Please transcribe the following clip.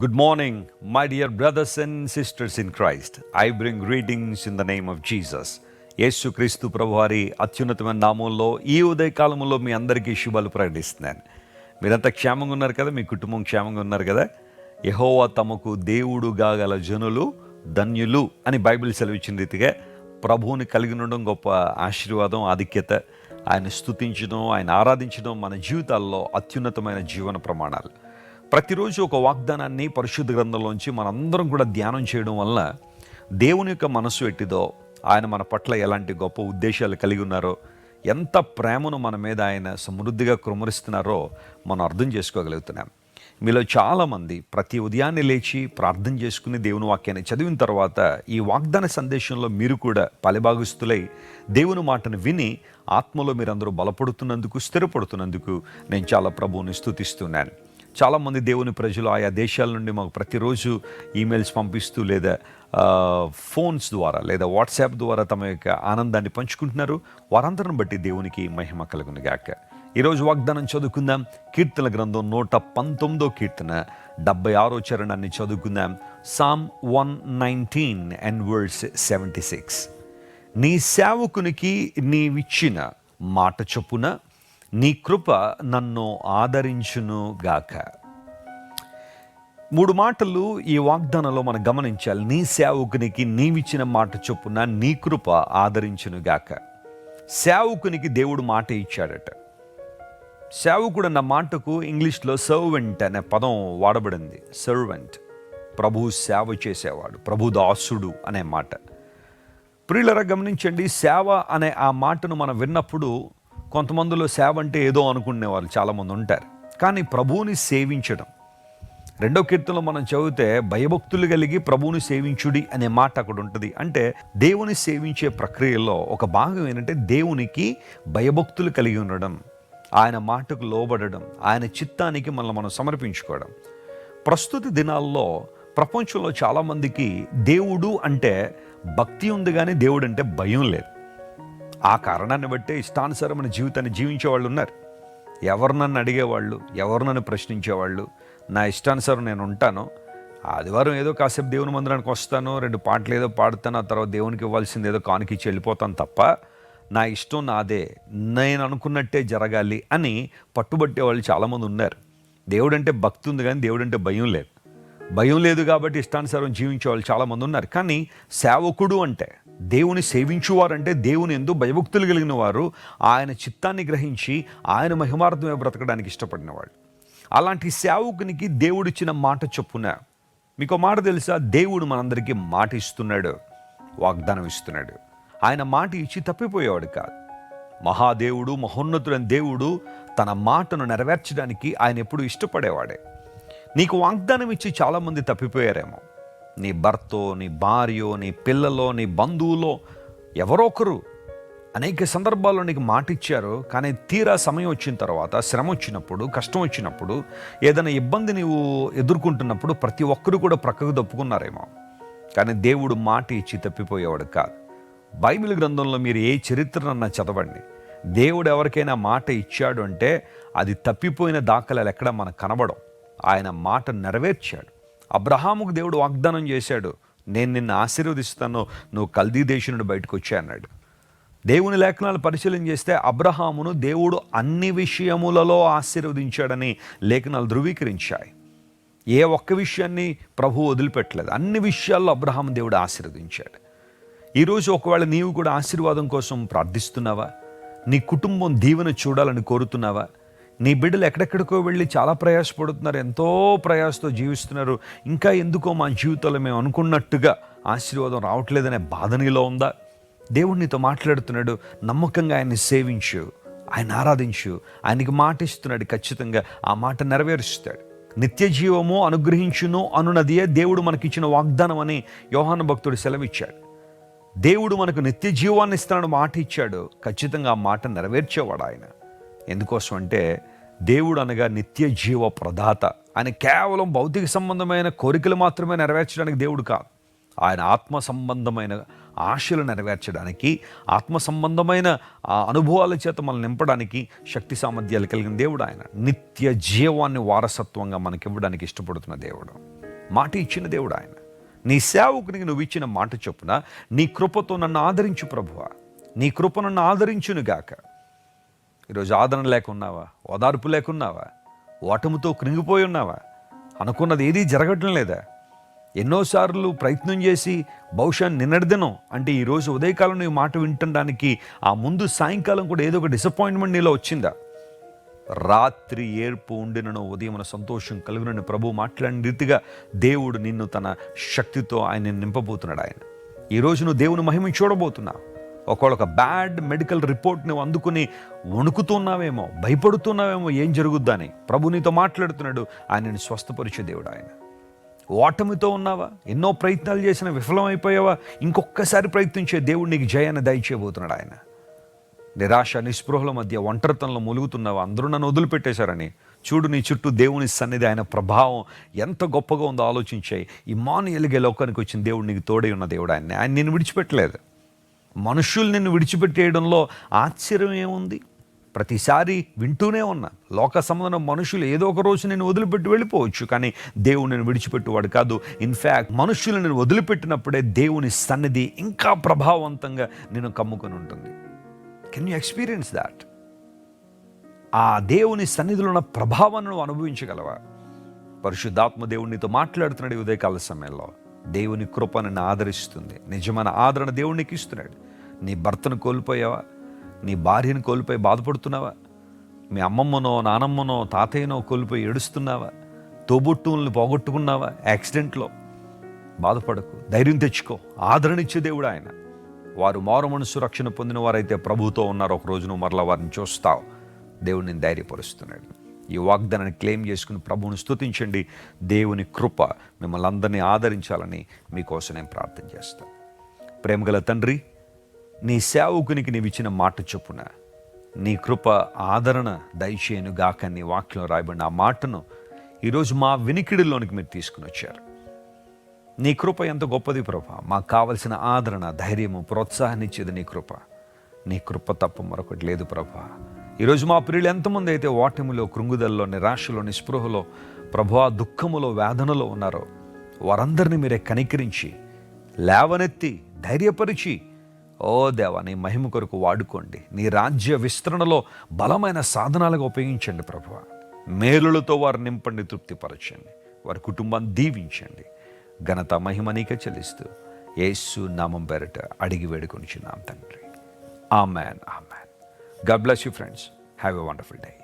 Good morning, my dear brothers and sisters in Christ. I bring greetings in the name of Jesus. యేసు క్రీస్తు ప్రభువారి అత్యున్నతమైన నామంలో ఈ ఉదయకాలంలో మీ అందరికీ శుభాలు ప్రకటిస్తున్నాను. మీరంతా క్షేమంగా ఉన్నారు కదా, మీ కుటుంబం క్షేమంగా ఉన్నారు కదా. యెహోవా తమకు దేవుడుగా గల జనులు ధన్యులు అని బైబిల్ సెలవిచ్చిన రీతిగా ప్రభువుని కలిగి ఉండడం గొప్ప ఆశీర్వాదం, ఆధిక్యత. ఆయన స్తుతించడం, ఆయన ఆరాధించడం మన జీవితాల్లో అత్యున్నతమైన జీవన ప్రమాణాలు. ప్రతిరోజు ఒక వాగ్దానాన్ని పరిశుద్ధ గ్రంథంలోంచి మనందరం కూడా ధ్యానం చేయడం వల్ల దేవుని యొక్క మనసు ఎట్టిదో, ఆయన మన పట్ల ఎలాంటి గొప్ప ఉద్దేశాలు కలిగి ఉన్నారో, ఎంత ప్రేమను మన మీద ఆయన సమృద్ధిగా కుమ్మరిస్తున్నారో మనం అర్థం చేసుకోగలుగుతున్నాం. మీలో చాలామంది ప్రతి ఉదయాన్నే లేచి ప్రార్థన చేసుకుని దేవుని వాక్యాన్ని చదివిన తర్వాత ఈ వాగ్దాన సందేశంలో మీరు కూడా పాలిభాగస్తులై దేవుని మాటను విని ఆత్మలో మీరందరూ బలపడుతున్నందుకు, స్థిరపడుతున్నందుకు నేను చాలా ప్రభువుని స్తుతిస్తున్నాను. చాలామంది దేవుని ప్రజలు ఆయా దేశాల నుండి మాకు ప్రతిరోజు ఈమెయిల్స్ పంపిస్తూ లేదా ఫోన్స్ ద్వారా లేదా వాట్సాప్ ద్వారా తమ యొక్క ఆనందాన్ని పంచుకుంటున్నారు. వారందరిని బట్టి దేవునికి మహిమ కలుగును గాక. ఈరోజు వాగ్దానం చదువుకుందాం. కీర్తన గ్రంథం 119 కీర్తన 76 చరణాన్ని చదువుకుందాం. Psalm 119 and verse 76. నీ సేవకునికి నీవిచ్చిన మాట చొప్పున నీ కృప నన్ను ఆదరించును గాక. 3 మాటలు ఈ వాగ్దానంలో మనం గమనించాలి. నీ సేవకునికి నీవిచ్చిన మాట చొప్పున నీ కృప ఆదరించును గాక. సేవకునికి దేవుడు మాట ఇచ్చాడట. సేవకుడు అన్న మాటకు ఇంగ్లీష్లో సర్వెంట్ అనే పదం వాడబడింది. సర్వెంట్, ప్రభు సేవ చేసేవాడు, ప్రభు దాసుడు అనే మాట. ప్రియులరా గమనించండి, సేవ అనే ఆ మాటను మనం విన్నప్పుడు కొంతమందిలో సేవ అంటే ఏదో అనుకునే వాళ్ళు చాలామంది ఉంటారు. కానీ ప్రభువుని సేవించడం, 2వ కీర్తనలో మనం చదివితే భయభక్తులు కలిగి ప్రభువుని సేవించుడి అనే మాట అక్కడ ఉంటుంది. అంటే దేవుని సేవించే ప్రక్రియలో ఒక భాగం ఏంటంటే దేవునికి భయభక్తులు కలిగి ఉండడం, ఆయన మాటకు లోబడడం, ఆయన చిత్తానికి మనం సమర్పించుకోవడం. ప్రస్తుత దినాల్లో ప్రపంచంలో చాలామందికి దేవుడు అంటే భక్తి ఉంది, కానీ దేవుడు అంటే భయం లేదు. ఆ కారణాన్ని బట్టే ఇష్టానుసారమైన జీవితాన్ని జీవించేవాళ్ళు ఉన్నారు. ఎవరు నన్ను అడిగేవాళ్ళు, ఎవరు నన్ను ప్రశ్నించేవాళ్ళు, నా ఇష్టానుసారం నేను ఉంటాను. ఆదివారం ఏదో కాసేపు దేవుని మందిరానికి వస్తాను, 2 పాటలు ఏదో పాడుతాను, ఆ తర్వాత దేవునికి ఇవ్వాల్సింది ఏదో కానుకిచ్చి వెళ్ళిపోతాను తప్ప నా ఇష్టం నాదే, నేను అనుకున్నట్టే జరగాలి అని పట్టుబట్టే వాళ్ళు చాలామంది ఉన్నారు. దేవుడు అంటే భక్తి ఉంది, కానీ దేవుడు అంటే భయం లేదు. భయం లేదు కాబట్టి ఇష్టానుసారం జీవించే వాళ్ళు చాలామంది ఉన్నారు. కానీ సేవకుడు అంటే, దేవుని సేవించువారంటే దేవుని యందు భయభక్తులు కలిగిన వారు, ఆయన చిత్తాన్ని గ్రహించి ఆయన మహిమార్థమే బ్రతకడానికి ఇష్టపడిన వాళ్ళు. అలాంటి సేవకునికి దేవుడిచ్చిన మాట చొప్పున, మీకు మాట తెలుసా, దేవుడు మనందరికీ మాట ఇస్తున్నాడు, వాగ్దానం ఇస్తున్నాడు. ఆయన మాట ఇచ్చి తప్పిపోయేవాడు కాదు. మహాదేవుడు, మహోన్నతుడైన దేవుడు తన మాటను నెరవేర్చడానికి ఆయన ఎప్పుడు ఇష్టపడేవాడే. నీకు వాగ్దానం ఇచ్చి చాలామంది తప్పిపోయారేమో. నీ భర్తో, నీ భార్యో, నీ పిల్లలో, నీ బంధువులో ఎవరో ఒకరు అనేక సందర్భాల్లో నీకు మాట ఇచ్చారు. కానీ తీరా సమయం వచ్చిన తర్వాత, శ్రమ వచ్చినప్పుడు, కష్టం వచ్చినప్పుడు, ఏదైనా ఇబ్బంది నీవు ఎదుర్కొంటున్నప్పుడు ప్రతి ఒక్కరు కూడా ప్రక్కకు తప్పుకున్నారేమో. కానీ దేవుడు మాట ఇచ్చి తప్పిపోయేవాడు కాదు. బైబిల్ గ్రంథంలో మీరు ఏ చరిత్రనన్నా చదవండి, దేవుడు ఎవరికైనా మాట ఇచ్చాడు అంటే అది తప్పిపోయిన దాఖలాలు ఎక్కడ మనకు కనబడం. ఆయన మాట నెరవేర్చాడు. అబ్రహాముకు దేవుడు వాగ్దానం చేశాడు, నేను నిన్ను ఆశీర్వదిస్తాను, నువ్వు కల్దీ దేశం నుండి బయటకు వచ్చా అన్నాడు. దేవుని లేఖనాలు పరిశీలన చేస్తే అబ్రహామును దేవుడు అన్ని విషయములలో ఆశీర్వదించాడని లేఖనాలు ధృవీకరించాయి. ఏ ఒక్క విషయాన్ని ప్రభువు వదిలిపెట్టలేదు. అన్ని విషయాల్లో అబ్రహాము దేవుడు ఆశీర్వదించాడు. ఈరోజు ఒకవేళ నీవు కూడా ఆశీర్వాదం కోసం ప్రార్థిస్తున్నావా? నీ కుటుంబం దీవెన చూడాలని కోరుతున్నావా? నీ బిడ్డలు ఎక్కడెక్కడికో వెళ్ళి చాలా ప్రయాసపడుతున్నారు, ఎంతో ప్రయాసతో జీవిస్తున్నారు. ఇంకా ఎందుకో మా జీవితంలో మేము అనుకున్నట్టుగా ఆశీర్వాదం రావట్లేదనే బాధ నీలో ఉందా? దేవుడు నీతో మాట్లాడుతున్నాడు. నమ్మకంగా ఆయన్ని సేవించు, ఆయన ఆరాధించు. ఆయనకి మాట ఇస్తున్నాడు, ఖచ్చితంగా ఆ మాట నెరవేరుస్తాడు. నిత్య జీవము అనుగ్రహించును అనున్నదియే దేవుడు మనకిచ్చిన వాగ్దానం అని యోహాను భక్తుడు సెలవిచ్చాడు. దేవుడు మనకు నిత్య జీవాన్ని ఇస్తానని మాట ఇచ్చాడు. ఖచ్చితంగా ఆ మాట నెరవేర్చేవాడు ఆయన. ఎందుకోసం అంటే దేవుడు అనగా నిత్య జీవ ప్రదాత. ఆయన కేవలం భౌతిక సంబంధమైన కోరికలు మాత్రమే నెరవేర్చడానికి దేవుడు కాదు. ఆయన ఆత్మ సంబంధమైన ఆశలు నెరవేర్చడానికి, ఆత్మ సంబంధమైన అనుభవాల చేత మనల్ని నింపడానికి శక్తి సామర్థ్యాలు కలిగిన దేవుడు ఆయన. నిత్య జీవాన్ని వారసత్వంగా మనకివ్వడానికి ఇష్టపడుతున్న దేవుడు. మాట ఇచ్చిన దేవుడు ఆయన. నీ సేవకునికి నువ్వు ఇచ్చిన మాట చొప్పున నీ కృపతో నన్ను ఆదరించు ప్రభువా, నీ కృప నన్ను ఆదరించునుగాక. ఈరోజు ఆదరణ లేకున్నావా, ఓదార్పు లేకున్నావా, ఓటమితో కృంగిపోయి ఉన్నావా, అనుకున్నది ఏదీ జరగటం లేదా, ఎన్నోసార్లు ప్రయత్నం చేసి బహుశా నిన్నటి దినం అంటే ఈరోజు ఉదయకాలం నీ మాట వింటడానికి ఆ ముందు సాయంకాలం కూడా ఏదో ఒక డిసప్పాయింట్మెంట్ నీలో వచ్చిందా? రాత్రి ఏర్పు ఉండినను ఉదయమున సంతోషం కలుగునని ప్రభు మాట్లాడిన రీతిగా దేవుడు నిన్ను తన శక్తితో ఆయన నింపబోతున్నాడు. ఆయన ఈరోజు నువ్వు దేవుని మహిమను చూడబోతున్నావు. ఒక బ్యాడ్ మెడికల్ రిపోర్ట్ నువ్వు అందుకుని వణుకుతున్నావేమో, భయపడుతున్నావేమో, ఏం జరుగుద్దని ప్రభు నీతో మాట్లాడుతున్నాడు. ఆయనని స్వస్థపరిచే దేవుడు ఆయన. ఓటమితో ఉన్నావా, ఎన్నో ప్రయత్నాలు చేసిన విఫలమైపోయావా, ఇంకొకసారి ప్రయత్నించే దేవుడు నీకు జయాన్ని దయచేయబోతున్నాడు. ఆయన నిరాశ నిస్పృహల మధ్య ఒంటరితనంలో మూలుగుతున్నావా, అందరూ నన్ను వదిలిపెట్టేశారని, చూడు నీ చుట్టూ దేవుని సన్నిధి, ఆయన ప్రభావం ఎంత గొప్పగా ఉందో ఆలోచించాయి. ఇమ్మానుయేలుగా లోకానికి వచ్చిన దేవుడు నీకు తోడై ఉన్న దేవుడు. ఆయన నిన్ను విడిచిపెట్టలేదు. మనుషులు నిన్ను విడిచిపెట్టేయడంలో ఆశ్చర్యం ఏముంది? ప్రతిసారి వింటూనే ఉన్నా, లోక సంబంధం మనుషులు ఏదో ఒక రోజు నేను వదిలిపెట్టి వెళ్ళిపోవచ్చు, కానీ దేవుడు నేను విడిచిపెట్టేవాడు కాదు. ఇన్ఫ్యాక్ట్ మనుషులు నేను వదిలిపెట్టినప్పుడే దేవుని సన్నిధి ఇంకా ప్రభావవంతంగా నేను కమ్ముకొని ఉంటుంది. Can you experience that? ఆ దేవుని సన్నిధిలో ఉన్న ప్రభావాన్ని నువ్వు అనుభవించగలవా? పరిశుద్ధాత్మ దేవుడు నీతో మాట్లాడుతున్నాడు ఈ ఉదయకాల సమయంలో. దేవుని కృప నిన్ను ఆదరిస్తుంది. నిజమైన ఆదరణ దేవునికి ఇస్తున్నాడు. నీ భర్తను కోల్పోయావా? నీ భార్యను కోల్పోయి బాధపడుతున్నావా? మీ అమ్మమ్మనో నానమ్మనో తాతయ్యనో కోల్పోయి ఏడుస్తున్నావా? తోబుట్టువుల్ని పోగొట్టుకున్నావా యాక్సిడెంట్లో? బాధపడకు, ధైర్యం తెచ్చుకో. ఆదరణ ఇచ్చే దేవుడు ఆయన. వారు మారు మనసు రక్షణ పొందిన వారైతే ప్రభుతో ఉన్నారు. ఒకరోజు నువ్వు మరలా వారిని చూస్తావు. దేవుడిని ధైర్యపరుస్తున్నాడు. ఈ వాగ్దానాన్ని క్లెయిమ్ చేసుకుని ప్రభువుని స్తుతించండి. దేవుని కృప మిమ్మల్ని అందరినీ ఆదరించాలని మీకోసం నేను ప్రార్థన చేస్తాను. ప్రేమగల తండ్రి, నీ సేవకునికి నీవు ఇచ్చిన మాట చొప్పున నీ కృప ఆదరణ దయచేయను గాక నీ వాక్యం రాయబడిన ఆ మాటను ఈరోజు మా వినికిడిలోనికి మీరు తీసుకుని వచ్చారు. నీ కృప ఎంత గొప్పది ప్రభా. మాకు కావలసిన ఆదరణ, ధైర్యము, ప్రోత్సాహాన్ని ఇచ్చేది నీ కృప. నీ కృప తప్ప మరొకటి లేదు ప్రభా. ఈరోజు మా ప్రియులు ఎంతమంది అయితే ఓటమిలో, కృంగుదల్లో, నిరాశలో, నిస్పృహలో, ప్రభువా దుఃఖములో, వేదనలో ఉన్నారో వారందరినీ మీరే కనికరించి లేవనెత్తి ధైర్యపరిచి, ఓ దేవా నీ మహిమ కొరకు వాడుకోండి. నీ రాజ్య విస్తరణలో బలమైన సాధనాలుగా ఉపయోగించండి ప్రభువా. మేలులతో వారు నింపండి, తృప్తిపరచండి. వారి కుటుంబాన్ని దీవించండి. ఘనత మహిమ నీకే చెల్లిస్తూ యేసు నామం పేరిట అడిగి వేడుకొనిచున్నాం తండ్రి. Amen, amen. God bless you friends. Have a wonderful day.